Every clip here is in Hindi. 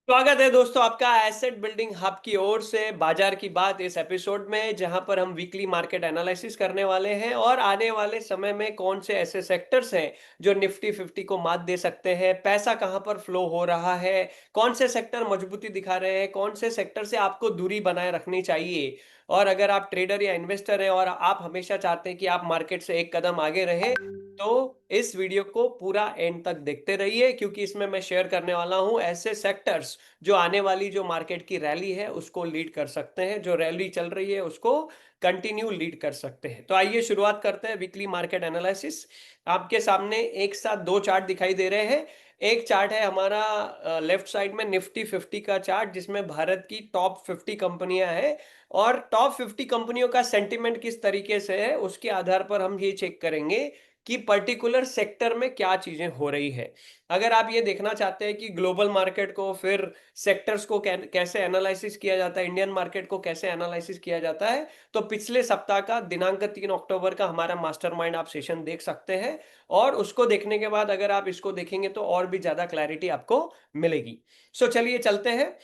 स्वागत है दोस्तों आपका एसेट बिल्डिंग हब की ओर से बाजार की बात इस एपिसोड में, जहां पर हम वीकली मार्केट एनालिसिस करने वाले हैं और आने वाले समय में कौन से ऐसे सेक्टर्स हैं जो निफ्टी 50 को मात दे सकते हैं, पैसा कहां पर फ्लो हो रहा है, कौन से सेक्टर मजबूती दिखा रहे हैं, कौन से सेक्टर से आपको दूरी बनाए रखनी चाहिए। और अगर आप ट्रेडर या इन्वेस्टर हैं और आप हमेशा चाहते हैं कि आप मार्केट से एक कदम आगे रहे, तो इस वीडियो को पूरा एंड तक देखते रहिए, क्योंकि इसमें मैं शेयर करने वाला हूं ऐसे सेक्टर्स जो आने वाली जो मार्केट की रैली है उसको लीड कर सकते हैं, जो रैली चल रही है उसको कंटिन्यू लीड कर सकते हैं। तो आइए शुरुआत करते हैं वीकली मार्केट एनालिसिस। आपके सामने एक साथ दो चार्ट दिखाई दे रहे हैं। एक चार्ट है हमारा लेफ्ट साइड में निफ्टी 50 का चार्ट, जिसमें भारत की टॉप 50 कंपनियां हैं और टॉप 50 कंपनियों का सेंटिमेंट किस तरीके से है उसके आधार पर हम ये चेक करेंगे कि पर्टिकुलर सेक्टर में क्या चीजें हो रही है। अगर आप ये देखना चाहते हैं कि ग्लोबल मार्केट को, फिर सेक्टर्स को कैसे एनालिसिस किया जाता है, इंडियन मार्केट को कैसे एनालिसिस किया जाता है, तो पिछले सप्ताह का दिनांक 3 अक्टूबर का हमारा मास्टरमाइंड आप सेशन देख सकते हैं। और उसको देखने के बाद अगर आप इसको देखेंगे तो और भी ज्यादा क्लैरिटी आपको मिलेगी। चलिए चलते हैं।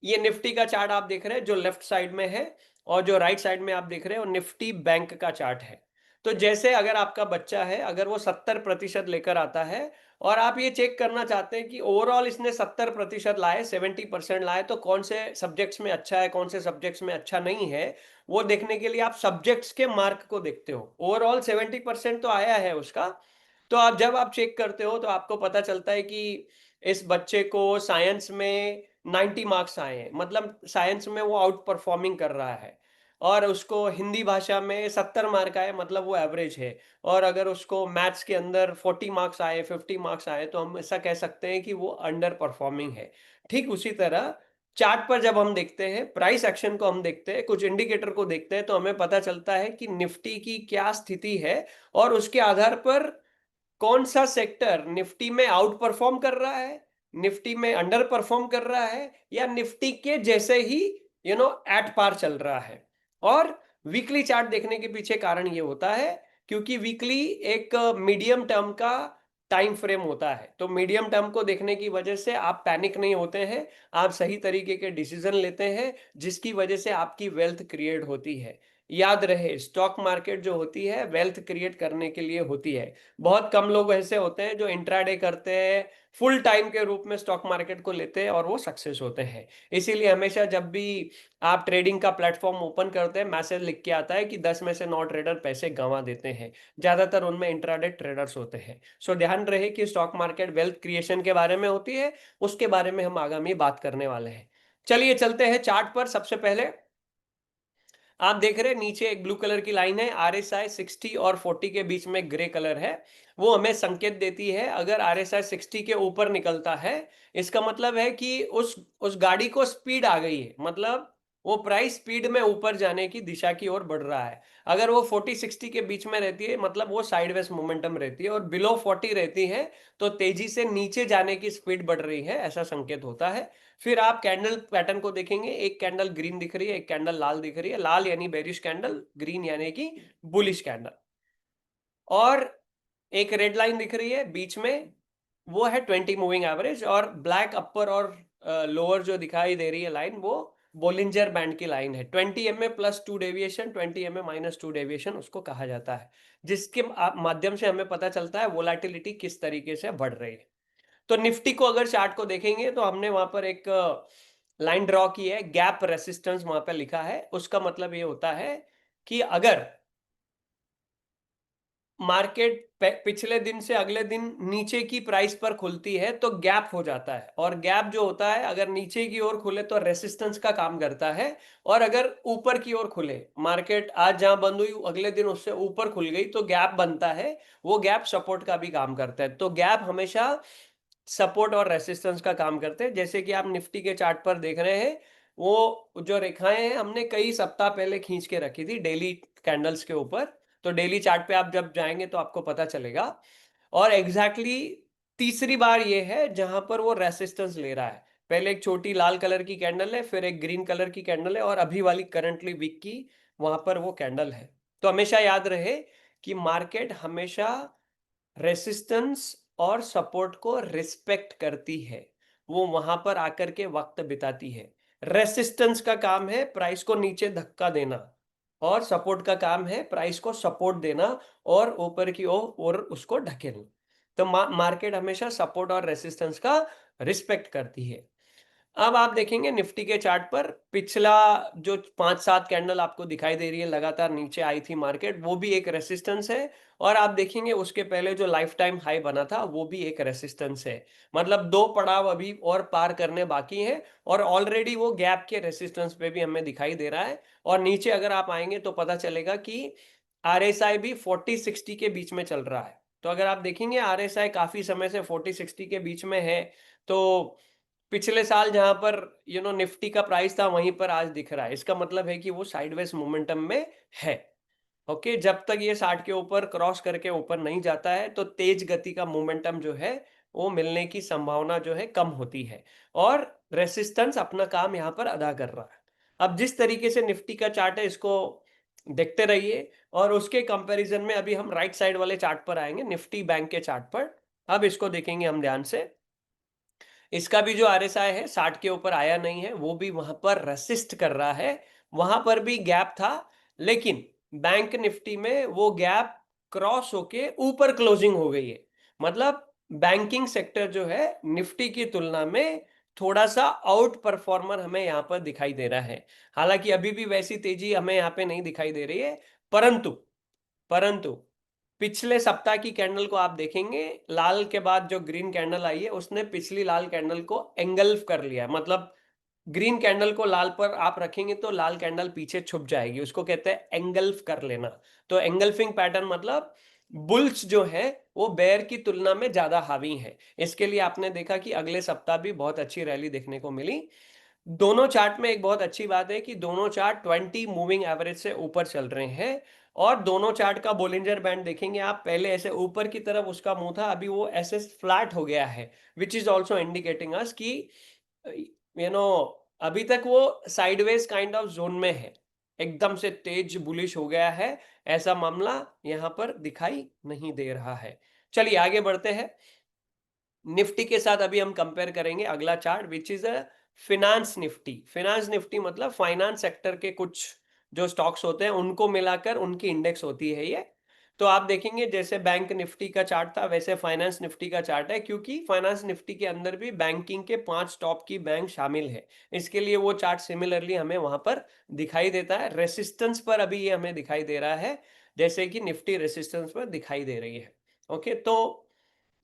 ये निफ्टी का चार्ट आप देख रहे हैं जो लेफ्ट साइड में है, और जो राइट साइड में आप देख रहे हो निफ्टी बैंक का चार्ट है। तो जैसे अगर आपका बच्चा है, अगर वो 70% लेकर आता है और आप ये चेक करना चाहते हैं कि ओवरऑल इसने 70% लाए, 70% लाए, तो कौन से सब्जेक्ट्स में अच्छा है, कौन से सब्जेक्ट्स में अच्छा नहीं है, वो देखने के लिए आप सब्जेक्ट्स के मार्क को देखते हो। ओवरऑल 70% तो आया है उसका। तो आप जब आप चेक करते हो तो आपको पता चलता है कि इस बच्चे को साइंस में 90 मार्क्स आए हैं, मतलब साइंस में वो आउट परफॉर्मिंग कर रहा है। और उसको हिंदी भाषा में 70 मार्क आए, मतलब वो एवरेज है। और अगर उसको मैथ्स के अंदर 40 मार्क्स आए, 50 मार्क्स आए, तो हम ऐसा कह सकते हैं कि वो अंडर परफॉर्मिंग है। ठीक उसी तरह चार्ट पर जब हम देखते हैं, प्राइस एक्शन को हम देखते हैं, कुछ इंडिकेटर को देखते हैं, तो हमें पता चलता है कि निफ्टी की क्या स्थिति है और उसके आधार पर कौन सा सेक्टर निफ्टी में आउट परफॉर्म कर रहा है, निफ्टी में अंडर परफॉर्म कर रहा है, या निफ्टी के जैसे ही एट पार चल रहा है। और वीकली चार्ट देखने के पीछे कारण ये होता है क्योंकि वीकली एक मीडियम टर्म का टाइम फ्रेम होता है। तो मीडियम टर्म को देखने की वजह से आप पैनिक नहीं होते हैं, आप सही तरीके के डिसीजन लेते हैं, जिसकी वजह से आपकी वेल्थ क्रिएट होती है। याद रहे, स्टॉक मार्केट जो होती है वेल्थ क्रिएट करने के लिए होती है। बहुत कम लोग ऐसे होते हैं जो इंट्राडे करते हैं, फुल टाइम के रूप में स्टॉक मार्केट को लेते हैं और वो सक्सेस होते हैं। इसीलिए हमेशा जब भी आप ट्रेडिंग का प्लेटफॉर्म ओपन करते हैं, मैसेज लिख के आता है कि 10 में से 9 ट्रेडर पैसे गंवा देते हैं। ज्यादातर उनमें इंट्राडे ट्रेडर्स होते हैं। ध्यान रहे कि स्टॉक मार्केट वेल्थ क्रिएशन के बारे में होती है, उसके बारे में हम आगामी बात करने वाले हैं। चलिए चलते हैं चार्ट पर। सबसे पहले आप देख रहे हैं नीचे एक ब्लू कलर की लाइन है, आरएसआई 60 और 40 के बीच में ग्रे कलर है। वो हमें संकेत देती है अगर आरएसआई 60 के ऊपर निकलता है, इसका मतलब है कि उस गाड़ी को स्पीड आ गई है, मतलब वो प्राइस स्पीड में ऊपर जाने की दिशा की ओर बढ़ रहा है। अगर वो 40-60 के बीच में रहती है, मतलब वो साइडवेज मोमेंटम रहती है, और बिलो 40 रहती है तो तेजी से नीचे जाने की स्पीड बढ़ रही है, ऐसा संकेत होता है। फिर आप कैंडल पैटर्न को देखेंगे, एक कैंडल ग्रीन दिख रही है, एक कैंडल लाल दिख रही है। लाल यानी बेरिश कैंडल, ग्रीन यानी कि बुलिश कैंडल। और एक रेड लाइन दिख रही है बीच में, वो है 20 मूविंग एवरेज। और ब्लैक अपर और लोअर जो दिखाई दे रही है लाइन, वो बोलिंजर बैंड की लाइन है। 20 प्लस 2 डेविएशन, 20 माइनस 2 डेविएशन उसको कहा जाता है, जिसके माध्यम से हमें पता चलता है वोलेटिलिटी किस तरीके से बढ़ रही है। तो निफ्टी को अगर चार्ट को देखेंगे तो हमने वहां पर एक लाइन ड्रॉ की है, गैप रेसिस्टेंस वहां पर लिखा है। उसका मतलब ये होता है कि अगर मार्केट पिछले दिन से अगले दिन नीचे की प्राइस पर खुलती है तो गैप हो जाता है, और गैप जो होता है अगर नीचे की ओर खुले तो रेसिस्टेंस का काम करता है। और अगर ऊपर की ओर खुले, मार्केट आज जहां बंद हुई अगले दिन उससे ऊपर खुल गई, तो गैप बनता है, वो गैप सपोर्ट का भी काम करता है। तो गैप हमेशा सपोर्ट और रेसिस्टेंस का काम करते हैं। जैसे कि आप निफ्टी के चार्ट पर देख रहे हैं, वो जो रेखाएं हैं हमने कई सप्ताह पहले खींच के रखी थी डेली कैंडल्स के ऊपर। तो डेली चार्ट पे आप जब जाएंगे तो आपको पता चलेगा। और एग्जैक्टली तीसरी बार ये है जहां पर वो रेसिस्टेंस ले रहा है। पहले एक छोटी लाल कलर की कैंडल है, फिर एक ग्रीन कलर की कैंडल है, और अभी वाली करंटली वीक की वहां पर वो कैंडल है। तो हमेशा याद रहे कि मार्केट हमेशा रेसिस्टेंस और सपोर्ट को रिस्पेक्ट करती है। वो वहां पर आकर के वक्त बिताती है। रेसिस्टेंस का काम है प्राइस को नीचे धक्का देना, और सपोर्ट का काम है प्राइस को सपोर्ट देना और ऊपर की ओर और उसको ढकेलना। तो मार्केट हमेशा सपोर्ट और रेसिस्टेंस का रिस्पेक्ट करती है। अब आप देखेंगे निफ्टी के चार्ट पर पिछला जो 5-7 कैंडल आपको दिखाई दे रही है लगातार नीचे आई थी मार्केट, वो भी एक रेसिस्टेंस है। और आप देखेंगे उसके पहले जो लाइफ टाइम हाई बना था वो भी एक रेसिस्टेंस है। मतलब 2 पड़ाव अभी और पार करने बाकी हैं, और ऑलरेडी वो गैप के रेसिस्टेंस पे भी हमें दिखाई दे रहा है। और नीचे अगर आप आएंगे तो पता चलेगा कि आरएसआई भी 40-60 के बीच में चल रहा है। तो अगर आप देखेंगे आरएसआई काफी समय से 40-60 के बीच में है। तो पिछले साल जहां पर निफ्टी का प्राइस था वहीं पर आज दिख रहा है, इसका मतलब है कि वो साइडवेज मोमेंटम में है। ओके, जब तक ये 60 के ऊपर क्रॉस करके ऊपर नहीं जाता है तो तेज गति का मोमेंटम जो है वो मिलने की संभावना जो है कम होती है, और रेसिस्टेंस अपना काम यहाँ पर अदा कर रहा है। अब जिस तरीके से निफ्टी का चार्ट है इसको देखते रहिए, और उसके कंपैरिजन में अभी हम राइट साइड वाले चार्ट पर आएंगे, निफ्टी बैंक के चार्ट पर। अब इसको देखेंगे हम ध्यान से। इसका भी जो आरएसआई है 60 के ऊपर आया नहीं है, वो भी वहां पर रेसिस्ट कर रहा है। वहां पर भी गैप था, लेकिन बैंक निफ्टी में वो गैप क्रॉस होके ऊपर क्लोजिंग हो गई है। मतलब बैंकिंग सेक्टर जो है निफ्टी की तुलना में थोड़ा सा आउट परफॉर्मर हमें यहां पर दिखाई दे रहा है। हालांकि अभी भी वैसी तेजी हमें यहाँ पे नहीं दिखाई दे रही है, परंतु परंतु पिछले सप्ताह की कैंडल को आप देखेंगे, लाल के बाद जो ग्रीन कैंडल आई है उसने पिछली लाल कैंडल को एंगल्फ कर लिया है। मतलब ग्रीन कैंडल को लाल पर आप रखेंगे तो लाल कैंडल पीछे छुप जाएगी, उसको कहते हैं एंगल्फ कर लेना। तो एंगल्फिंग पैटर्न मतलब बुल्स जो है वो बेयर की तुलना में ज्यादा हावी है। इसके लिए आपने देखा कि अगले सप्ताह भी बहुत अच्छी रैली देखने को मिली। दोनों चार्ट में एक बहुत अच्छी बात है कि दोनों चार्ट 20 मूविंग एवरेज से ऊपर चल रहे हैं, और दोनों चार्ट का बोलिंजर बैंड देखेंगे आप, पहले ऐसे ऊपर की तरफ उसका मुंह था, अभी वो ऐसे फ्लैट हो गया है, विच इज ऑल्सो इंडिकेटिंग अस कि यू नो अभी तक वो साइडवेज काइंड ऑफ जोन में है, एकदम से तेज बुलिश हो गया है, ऐसा मामला यहां पर दिखाई नहीं दे रहा है। चलिए आगे बढ़ते हैं। निफ्टी के साथ अभी हम कंपेयर करेंगे अगला chart, which is a finance Nifty. Finance Nifty मतलब फाइनेंस सेक्टर के कुछ जो स्टॉक्स होते हैं उनको मिलाकर उनकी इंडेक्स होती है ये। तो आप देखेंगे जैसे बैंक निफ्टी का चार्ट था वैसे फाइनेंस निफ्टी का चार्ट है, क्योंकि फाइनेंस निफ्टी के अंदर भी बैंकिंग के 5 टॉप की बैंक शामिल है। इसके लिए वो चार्ट सिमिलरली हमें वहां पर दिखाई देता है। रेसिस्टेंस पर अभी ये हमें दिखाई दे रहा है, जैसे कि निफ्टी रेसिस्टेंस पर दिखाई दे रही है। ओके, तो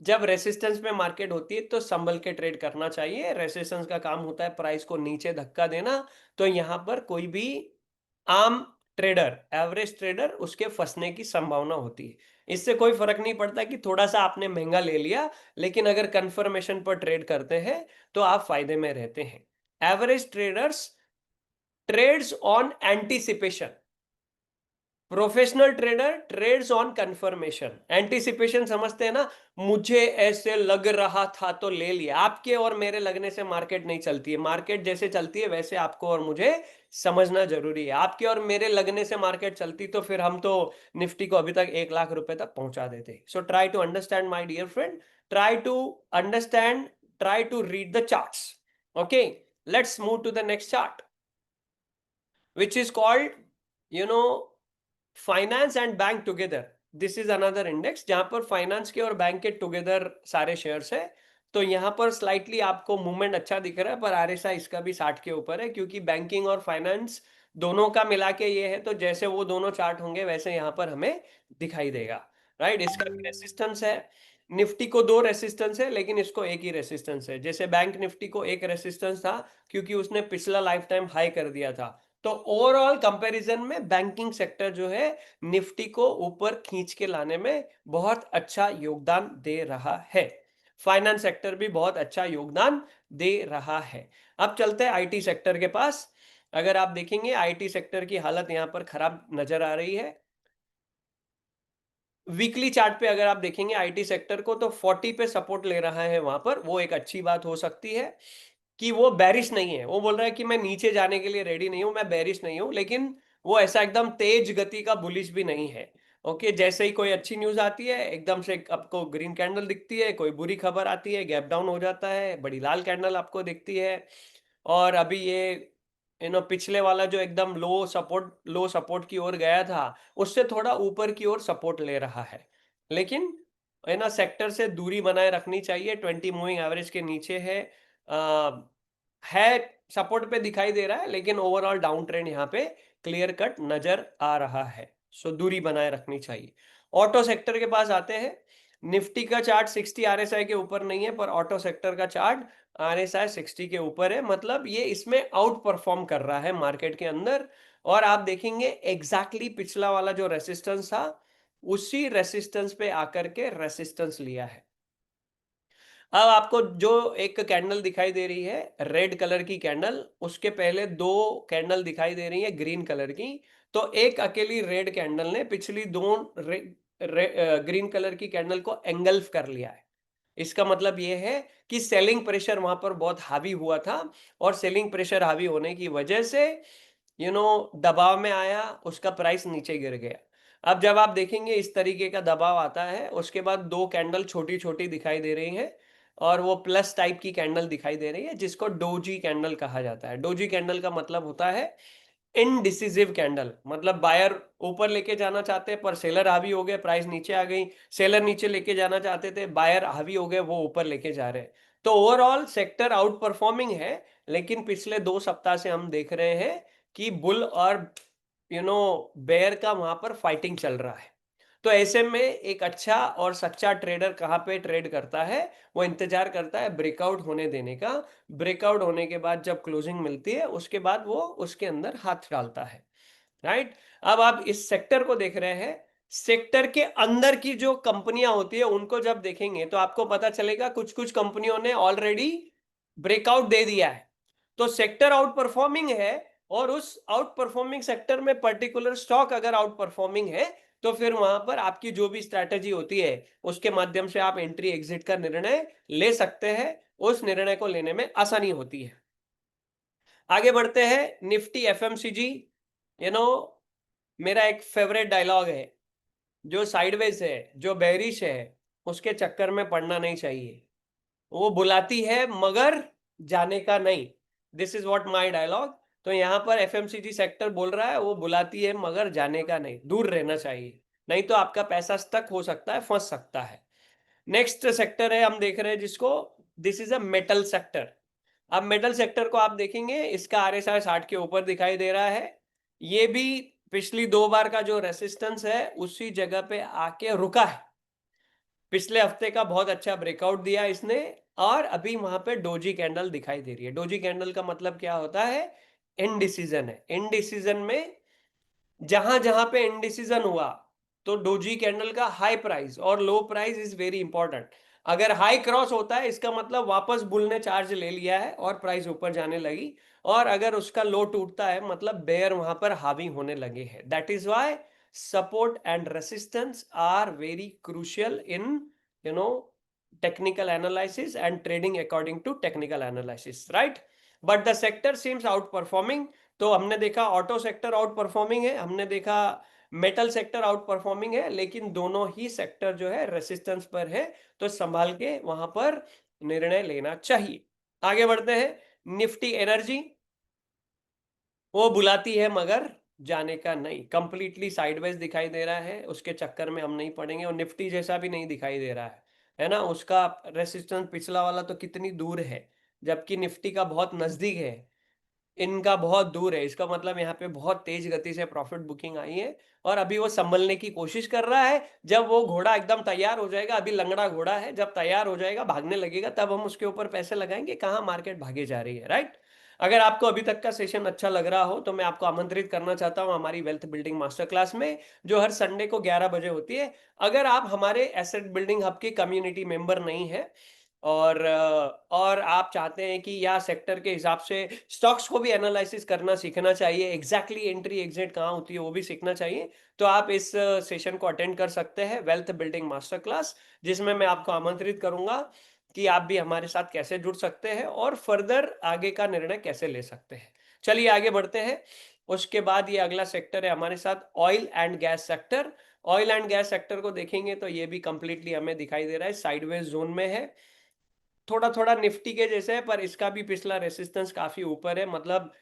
जब रेसिस्टेंस में मार्केट होती है तो संभल के ट्रेड करना चाहिए। रेसिस्टेंस का काम होता है प्राइस को नीचे धक्का देना। तो यहां पर कोई भी आम ट्रेडर, एवरेज ट्रेडर, उसके फंसने की संभावना होती है। इससे कोई फर्क नहीं पड़ता कि थोड़ा सा आपने महंगा ले लिया, लेकिन अगर कंफर्मेशन पर ट्रेड करते हैं तो आप फायदे में रहते हैं। Average traders trades on anticipation, professional trader trades on confirmation. Anticipation समझते हैं ना, मुझे ऐसे लग रहा था तो ले लिया। आपके और मेरे लगने से मार्केट नहीं चलती है, मार्केट जैसे चलती है वैसे आपको और मुझे समझना जरूरी है। आपके और मेरे लगने से मार्केट चलती तो फिर हम तो निफ्टी को अभी तक 1 लाख रुपए तक पहुंचा देते। So try to understand my dear friend, try to understand, try to read the charts. Okay, let's move to the next chart, which is called you know finance and bank together. This is another index जहां पर फाइनेंस के और बैंक के टुगेदर सारे शेयर्स है। तो यहां पर स्लाइटली आपको मूवमेंट अच्छा दिख रहा है, पर आरएसआई इसका भी 60 के ऊपर है, क्योंकि बैंकिंग और फाइनेंस दोनों का मिला के ये है। तो जैसे वो दोनों चार्ट होंगे वैसे यहां पर हमें दिखाई देगा। राइट, इसका भी रेसिस्टेंस है। निफ्टी को 2 रेसिस्टेंस है, लेकिन इसको एक ही रेसिस्टेंस है। जैसे बैंक निफ्टी को एक रेसिस्टेंस था क्योंकि उसने पिछला लाइफ टाइम हाई कर दिया था। तो ओवरऑल कंपैरिजन में बैंकिंग सेक्टर जो है निफ्टी को ऊपर खींच के लाने में बहुत अच्छा योगदान दे रहा है। फाइनेंस सेक्टर भी बहुत अच्छा योगदान दे रहा है। अब चलते हैं आईटी सेक्टर के पास। अगर आप देखेंगे आईटी सेक्टर की हालत यहां पर खराब नजर आ रही है। वीकली चार्ट पे अगर आप देखेंगे आईटी सेक्टर को तो 40 पे सपोर्ट ले रहा है वहां पर, वो एक अच्छी बात हो सकती है कि वो बेरिश नहीं है। वो बोल रहा है कि मैं नीचे जाने के लिए रेडी नहीं हूं, मैं बेरिश नहीं हूं, लेकिन वो ऐसा एकदम तेज गति का बुलिश भी नहीं है। ओके, जैसे ही कोई अच्छी न्यूज आती है एकदम से आपको ग्रीन कैंडल दिखती है, कोई बुरी खबर आती है गैप डाउन हो जाता है, बड़ी लाल कैंडल आपको दिखती है। और अभी ये पिछले वाला जो एकदम लो सपोर्ट की ओर गया था, उससे थोड़ा ऊपर की ओर सपोर्ट ले रहा है। लेकिन सेक्टर से दूरी बनाए रखनी चाहिए, 20 मूविंग एवरेज के नीचे है। है सपोर्ट पे दिखाई दे रहा है, लेकिन ओवरऑल डाउन ट्रेंड यहाँ पे क्लियर कट नजर आ रहा है। सो दूरी बनाए रखनी चाहिए। ऑटो सेक्टर के पास आते हैं। निफ्टी का चार्ट 60 आरएसआई के ऊपर नहीं है, पर ऑटो सेक्टर का चार्ट आरएसआई 60 के ऊपर है, मतलब ये इसमें आउट परफॉर्म कर रहा है मार्केट के अंदर। और आप देखेंगे एग्जैक्टली पिछला वाला जो रेसिस्टेंस था, उसी रेसिस्टेंस पे आकर के रेसिस्टेंस लिया है। अब आपको जो एक कैंडल दिखाई दे रही है रेड कलर की कैंडल, उसके पहले दो कैंडल दिखाई दे रही है ग्रीन कलर की। तो एक अकेली रेड कैंडल ने पिछली दो ग्रीन कलर की कैंडल को एंगल्फ कर लिया है। इसका मतलब यह है कि सेलिंग प्रेशर वहां पर बहुत हावी हुआ था, और सेलिंग प्रेशर हावी होने की वजह से दबाव में आया, उसका प्राइस नीचे गिर गया। अब जब आप देखेंगे इस तरीके का दबाव आता है, उसके बाद दो कैंडल छोटी छोटी दिखाई दे रही हैं, और वो प्लस टाइप की कैंडल दिखाई दे रही है, जिसको डोजी कैंडल कहा जाता है। डोजी कैंडल का मतलब होता है इनडिसिसिव कैंडल, मतलब बायर ऊपर लेके जाना चाहते हैं पर सेलर हावी हो गए, प्राइस नीचे आ गई। सेलर नीचे लेके जाना चाहते थे, बायर हावी हो गए, वो ऊपर लेके जा रहे हैं। तो ओवरऑल सेक्टर आउट परफॉर्मिंग है, लेकिन पिछले 2 सप्ताह से हम देख रहे हैं कि बुल और बेयर का वहां पर फाइटिंग चल रहा है। तो ऐसे में एक अच्छा और सच्चा ट्रेडर कहाँ पे ट्रेड करता है? वो इंतजार करता है ब्रेकआउट होने देने का। ब्रेकआउट होने के बाद जब क्लोजिंग मिलती है, उसके बाद वो उसके अंदर हाथ डालता है। राइट। अब आप इस सेक्टर को देख रहे हैं। सेक्टर के अंदर की जो कंपनियां होती है उनको जब देखेंगे तो आपको पता चलेगा कुछ कुछ कंपनियों ने ऑलरेडी ब्रेकआउट दे दिया है। तो सेक्टर आउट परफॉर्मिंग है, और उस आउट परफॉर्मिंग सेक्टर में पर्टिकुलर स्टॉक अगर आउट परफॉर्मिंग है, तो फिर वहां पर आपकी जो भी स्ट्रैटेजी होती है उसके माध्यम से आप एंट्री एग्जिट का निर्णय ले सकते हैं। उस निर्णय को लेने में आसानी होती है। आगे बढ़ते हैं। निफ्टी एफएमसीजी, यू नो मेरा एक फेवरेट डायलॉग है, जो साइडवेज है, जो बेरिश है, उसके चक्कर में पड़ना नहीं चाहिए। वो बुलाती है मगर जाने का नहीं। This is what my dialogue. तो यहां पर एफएमसीजी सेक्टर बोल रहा है वो बुलाती है मगर जाने का नहीं, दूर रहना चाहिए, नहीं तो आपका पैसा स्टक हो सकता है, फंस सकता है। नेक्स्ट सेक्टर है हम देख रहे हैं जिसको, this is a metal sector. अब मेटल सेक्टर को आप देखेंगे, इसका आरएसआई 60 के ऊपर दिखाई दे रहा है। ये भी पिछली 2 बार का जो रेसिस्टेंस है उसी जगह पे आके रुका है। पिछले हफ्ते का बहुत अच्छा ब्रेकआउट दिया इसने, और अभी वहां पे डोजी कैंडल दिखाई दे रही है। डोजी कैंडल का मतलब क्या होता है? इनडिसीजन है। इनडिसीजन में जहां जहां पे इनडिसीजन हुआ, तो डोजी कैंडल का हाई प्राइस और लो प्राइस इज वेरी इंपॉर्टेंट। अगर हाई क्रॉस होता है, इसका मतलब वापस बुल ने चार्ज ले लिया है और प्राइस ऊपर जाने लगी। और अगर उसका लो टूटता है, मतलब बेयर वहां पर हावी होने लगे हैं। That is why support and resistance are very crucial in you know technical analysis and trading according to technical analysis, right. But the sector seems outperforming. तो हमने देखा ऑटो सेक्टर आउट परफॉर्मिंग है, हमने देखा मेटल सेक्टर आउट परफॉर्मिंग है, लेकिन दोनों ही सेक्टर जो है रेसिस्टेंस पर है। तो संभाल के वहां पर निर्णय लेना चाहिए। आगे बढ़ते हैं। निफ्टी एनर्जी, वो बुलाती है मगर जाने का नहीं, कंप्लीटली साइडवेज दिखाई दे रहा है, उसके चक्कर में हम नहीं पड़ेंगे। और निफ्टी जैसा भी नहीं दिखाई दे रहा है ना। उसका रेसिस्टेंस पिछला वाला तो कितनी दूर है, जबकि निफ्टी का बहुत नजदीक है, इनका बहुत दूर है। इसका मतलब यहाँ पे बहुत तेज गति से प्रॉफिट बुकिंग आई है, और अभी वो संभलने की कोशिश कर रहा है। जब वो घोड़ा एकदम तैयार हो जाएगा, अभी लंगड़ा घोड़ा है, जब तैयार हो जाएगा, भागने लगेगा, तब हम उसके ऊपर पैसे लगाएंगे। कहाँ मार्केट भागे जा रही है, राइट। अगर आपको अभी तक का सेशन अच्छा लग रहा हो, तो मैं आपको आमंत्रित करना चाहता हूं हमारी वेल्थ बिल्डिंग मास्टर क्लास में, जो हर संडे को 11 बजे होती है। अगर आप हमारे एसेट बिल्डिंग हब के कम्युनिटी मेंबर नहीं है, और आप चाहते हैं कि या सेक्टर के हिसाब से स्टॉक्स को भी एनालिसिस करना सीखना चाहिए, एग्जैक्टली एंट्री एग्जिट कहाँ होती है वो भी सीखना चाहिए, तो आप इस सेशन को अटेंड कर सकते हैं, वेल्थ बिल्डिंग मास्टर क्लास, जिसमें मैं आपको आमंत्रित करूंगा कि आप भी हमारे साथ कैसे जुड़ सकते हैं और फर्दर आगे का निर्णय कैसे ले सकते हैं। चलिए आगे बढ़ते हैं। उसके बाद ये अगला सेक्टर है हमारे साथ, oil and gas sector. Oil and gas sector को देखेंगे तो ये भी कंप्लीटली हमें दिखाई दे रहा है साइडवेज जोन में है, थोड़ा थोड़ा निफ्टी के जैसे है, पर इसका भी पिछला रेसिस्टेंस काफी ऊपर है, मतलब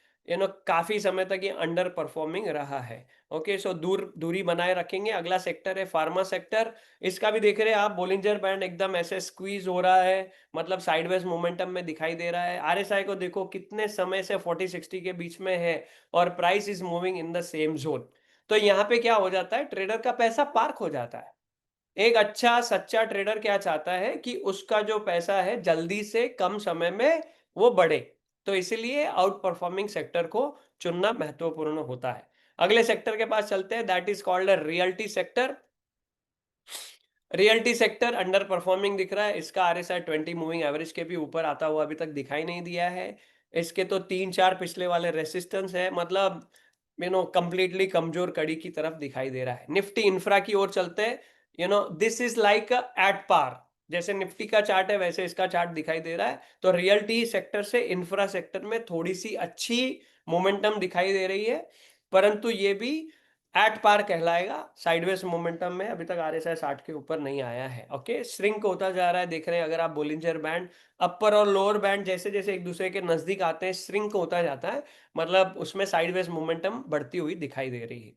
काफी समय तक ये अंडर परफॉर्मिंग रहा है। ओके, सो दूरी बनाए रखेंगे। अगला सेक्टर है फार्मा सेक्टर। इसका भी देख रहे हैं आप, बोलिंजर बैंड एकदम ऐसे स्क्वीज हो रहा है, मतलब साइडवेज मोमेंटम में दिखाई दे रहा है। आरएसआई को देखो कितने समय से 40-60 के बीच में है और price is moving in the same zone. तो यहाँ पे क्या हो जाता है, ट्रेडर का पैसा पार्क हो जाता है। एक अच्छा सच्चा ट्रेडर क्या चाहता है कि उसका जो पैसा है जल्दी से कम समय में वो बढ़े, तो इसीलिए आउट परफॉर्मिंग सेक्टर को चुनना महत्वपूर्ण होता है। अगले सेक्टर के पास चलते हैं, that is called realty sector. Realty sector under performing दिख रहा है, इसका आरएसआई 20 मूविंग एवरेज के भी ऊपर आता हुआ अभी तक दिखाई नहीं दिया है। इसके तो 3-4 पिछले वाले रेसिस्टेंस है, मतलब कंप्लीटली कमजोर कड़ी की तरफ दिखाई दे रहा है। निफ्टी इंफ्रा की ओर चलते हैं। This is like at par, जैसे निफ्टी का चार्ट है वैसे इसका चार्ट दिखाई दे रहा है। तो रियल्टी सेक्टर से इंफ्रा सेक्टर में थोड़ी सी अच्छी मोमेंटम दिखाई दे रही है, परंतु ये भी एट पार कहलाएगा। साइडवेज मोमेंटम में अभी तक आरएसआई 60 के ऊपर नहीं आया है। ओके, श्रिंक होता जा रहा है, देख रहे हैं अगर आप बोलिंजर बैंड, अपर और लोअर बैंड जैसे जैसे एक दूसरे के नजदीक आते हैं श्रिंक होता जाता है, मतलब उसमें साइडवेज मोमेंटम बढ़ती हुई दिखाई दे रही है।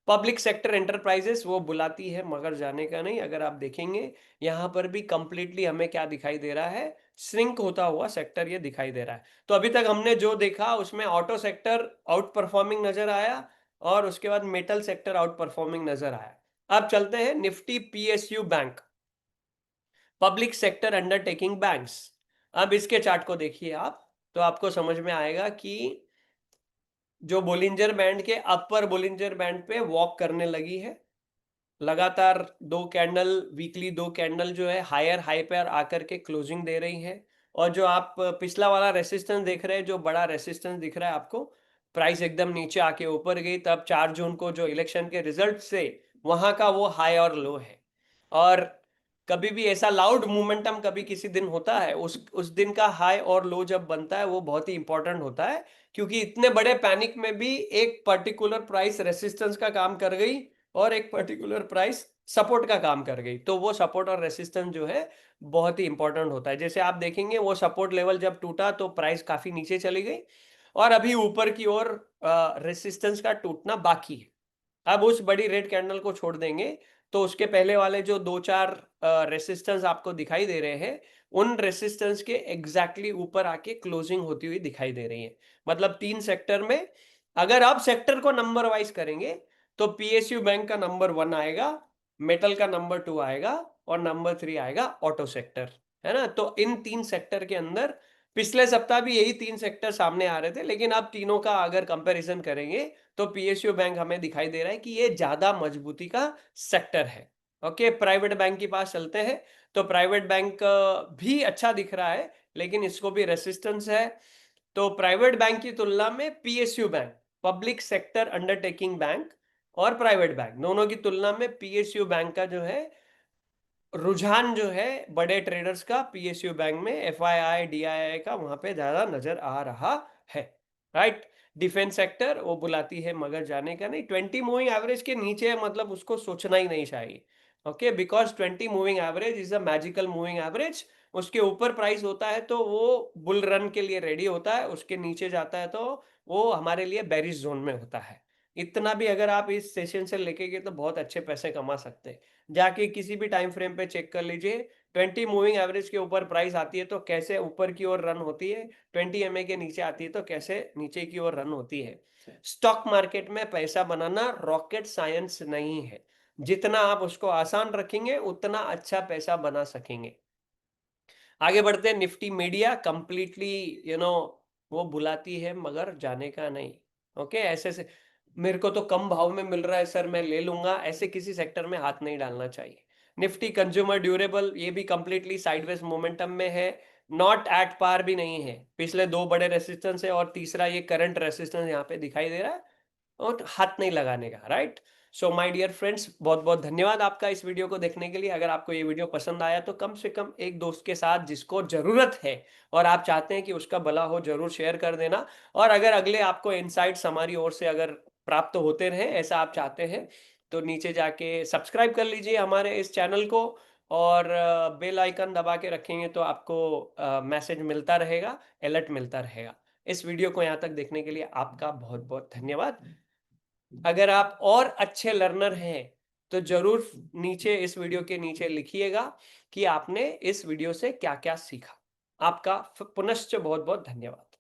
पब्लिक सेक्टर एंटरप्राइजेस वो बुलाती है मगर जाने का नहीं। अगर आप देखेंगे यहां पर भी कंप्लीटली हमें क्या दिखाई दे रहा है, श्रिंक होता हुआ सेक्टर ये दिखाई दे रहा है। तो अभी तक हमने जो देखा उसमें ऑटो सेक्टर आउट परफॉर्मिंग नजर आया और उसके बाद मेटल सेक्टर आउट परफॉर्मिंग नजर आया। अब चलते हैं Nifty PSU bank, public sector undertaking banks. अब इसके चार्ट को देखिए आप, तो आपको समझ में आएगा कि जो बोलिंजर बैंड के अपर बोलिंजर बैंड पे वॉक करने लगी है, लगातार दो कैंडल, वीकली दो कैंडल जो है हायर हाई पर आकर के क्लोजिंग दे रही है। और जो आप पिछला वाला रेसिस्टेंस देख रहे हैं, जो बड़ा रेसिस्टेंस दिख रहा है आपको, प्राइस एकदम नीचे आके ऊपर गई तब 4 जून को जो इलेक्शन के रिजल्ट से वहां का वो हाई और लो है। और कभी भी ऐसा लाउड मोमेंटम कभी किसी दिन होता है, उस दिन का हाई और लो जब बनता है वो बहुत ही इंपॉर्टेंट होता है, क्योंकि इतने बड़े पैनिक में भी एक पर्टिकुलर प्राइस रेसिस्टेंस का काम कर गई और एक पर्टिकुलर प्राइस सपोर्ट का काम कर गई। तो वो सपोर्ट और रेसिस्टेंस जो है बहुत ही इंपॉर्टेंट होता है। जैसे आप देखेंगे वो सपोर्ट लेवल जब टूटा तो प्राइस काफी नीचे चली गई और अभी ऊपर की ओर रेसिस्टेंस का टूटना बाकी है। अब उस बड़ी रेड कैंडल को छोड़ देंगे तो उसके पहले वाले जो 2-4 रेसिस्टेंस आपको दिखाई दे रहे हैं, उन रेसिस्टेंस के एग्जैक्टली ऊपर आके क्लोजिंग होती हुई दिखाई दे रही है। मतलब 3 सेक्टर में अगर आप सेक्टर को नंबर वाइज करेंगे तो पीएसयू बैंक का नंबर 1 आएगा, मेटल का नंबर 2 आएगा और नंबर 3 आएगा ऑटो सेक्टर, है ना। तो इन 3 सेक्टर के अंदर पिछले सप्ताह भी यही 3 सेक्टर सामने आ रहे थे, लेकिन अब तीनों का अगर कंपैरिजन करेंगे तो पीएसयू बैंक हमें दिखाई दे रहा है कि ये ज्यादा मजबूती का सेक्टर है। ओके, प्राइवेट बैंक के पास चलते हैं। तो प्राइवेट बैंक भी अच्छा दिख रहा है, लेकिन इसको भी रेसिस्टेंस है। तो प्राइवेट बैंक की तुलना में PSU bank, public sector undertaking bank, और प्राइवेट बैंक दोनों की तुलना में पीएसयू बैंक का जो है रुझान जो है बड़े ट्रेडर्स का पीएसयू बैंक में, एफआईआई डीआईआई का वहां पे ज्यादा नजर आ रहा है। राइट, डिफेंस सेक्टर वो बुलाती है मगर जाने का नहीं। 20 मूविंग एवरेज के नीचे है, मतलब उसको सोचना ही नहीं चाहिए। Okay, because 20 moving average is a magical moving average. उसके ऊपर प्राइस होता है तो वो बुल रन के लिए रेडी होता है, उसके नीचे जाता है तो वो हमारे लिए बेरिश जोन में होता है। इतना भी अगर आप इस सेशन से लेके गए तो बहुत अच्छे पैसे कमा सकते हैं। जाके किसी भी टाइम फ्रेम पे चेक कर लीजिए, 20 मूविंग एवरेज के ऊपर प्राइस आती है तो कैसे ऊपर की ओर रन होती है, 20 एमए के नीचे आती है तो कैसे नीचे की ओर रन होती है। स्टॉक मार्केट में पैसा बनाना रॉकेट साइंस नहीं है, जितना आप उसको आसान रखेंगे उतना अच्छा पैसा बना सकेंगे। आगे बढ़ते हैं, निफ्टी मीडिया कंप्लीटली वो बुलाती है मगर जाने का नहीं। ओके, ऐसे से मेरे को तो कम भाव में मिल रहा है सर मैं ले लूंगा, ऐसे किसी सेक्टर में हाथ नहीं डालना चाहिए। निफ्टी कंज्यूमर ड्यूरेबल ये भी कंप्लीटली साइडवेज मोमेंटम में है, नॉट एट पार भी नहीं है। पिछले दो बड़े रेसिस्टेंस है और तीसरा ये करंट रेसिस्टेंस यहाँ पे दिखाई दे रहा है और हाथ नहीं लगाने का। Right, so my dear friends, बहुत बहुत धन्यवाद आपका इस वीडियो को देखने के लिए। अगर आपको ये वीडियो पसंद आया तो कम से कम एक दोस्त के साथ जिसको जरूरत है और आप चाहते हैं कि उसका भला हो, जरूर शेयर कर देना। और अगर अगले आपको इनसाइट्स हमारी ओर से अगर प्राप्त होते रहे, ऐसा आप चाहते हैं, तो नीचे जाके सब्सक्राइब कर लीजिए हमारे इस चैनल को और बेल आइकन दबा के रखेंगे तो आपको मैसेज मिलता रहेगा, अलर्ट मिलता रहेगा। इस वीडियो को यहाँ तक देखने के लिए आपका बहुत-बहुत धन्यवाद। अगर आप और अच्छे लर्नर हैं, तो ज़रूर नीचे इस वीडियो के नीचे लिखिएगा कि आपने इस वीडियो से क्या-क्या सीखा। आपका पुनश्च बहुत-बहुत धन्यवाद।